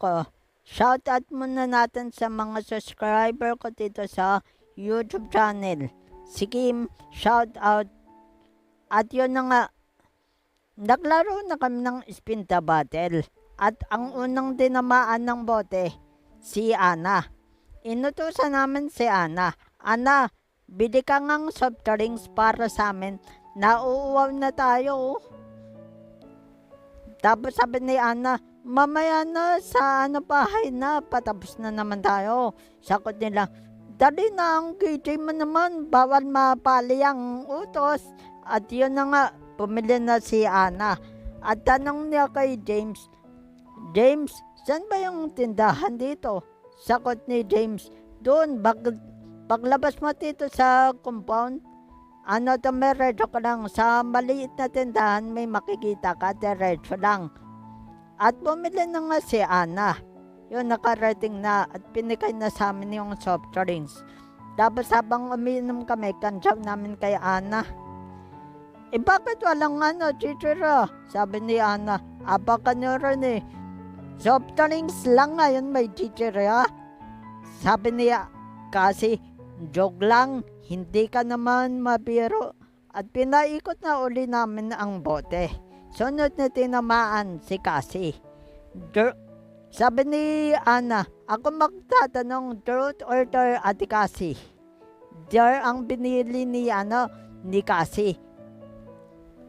ko. Shoutout muna natin sa mga subscriber ko dito sa YouTube channel. Si Kim, shoutout. At yun na nga, naglaro na kami ng spin the bottle. At ang unang dinamaan ng bote, si Ana. Inutusan namin si Ana. Ana, bili ka ngang soft drinks para sa amin. Nauuwaw na tayo. Tapos sabi ni Ana, mamaya na sa bahay na, patapos na naman tayo. Sakot nila, dali na ang KJ mo naman, bawal mapali ang utos. At yun na nga, pumili na si Ana. At tanong niya kay James, James, saan ba yung tindahan dito? Sakot ni James, doon, paglabas mo dito sa compound, diretso ka lang. Sa maliit na tindahan, may makikita ka, diretso lang. At bumili na nga si Ana. Yun, nakarating na at pinikay na sa amin yung soft drinks. Tapos habang umiinom kami, kantsaw namin kay Ana. Bakit walang chichira? Sabi ni Ana, baka nyo rin soft drinks lang ngayon may chichira. Sabi niya, kasi joke lang, hindi ka naman mabiro. At pinaikot na uli namin ang bote. Sunod na tinamaan si Cassie. Sabi ni Ana, ako magtatanong, truth or dare, Ate Cassie? Dare ang binili ni Cassie.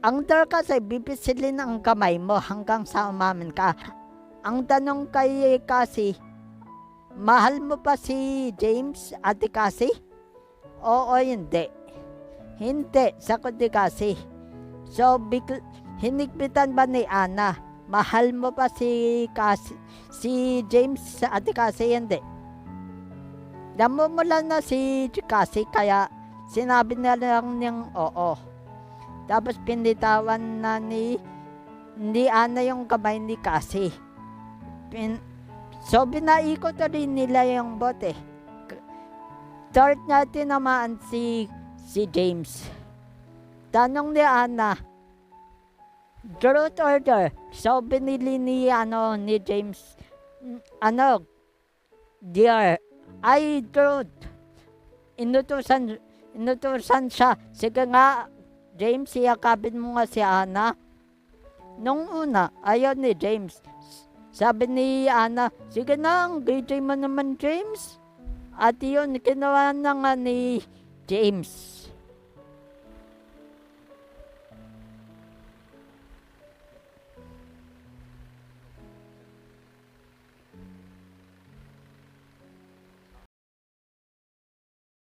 Ang dare kasi, bibisilin ang kamay mo hanggang sa umamin ka. Ang tanong kay Cassie, mahal mo pa si James, Ate Cassie? Oo, hindi. Hindi, sagot ni Cassie. So, hinigpitan ba ni Ana? Mahal mo pa si James, Ate Cassie? Hindi. Namumula na si Cassie, kaya sinabi na lang niyang oo. Tapos pinitawan na ni Ana yung kamay ni Cassie. So, binaikot rin nila yung bote. Third niya tinamaan si James. Tanong ni Ana, truth or dare? So, binili ni James, dare. Ay, truth. Inutusan siya. Sige nga, James, iyakabin mo nga si Ana. Nung una, ayaw ni James. Sabi ni Ana, sige na, ang KJ mo naman, James. At yun, ginawa na nga ni James.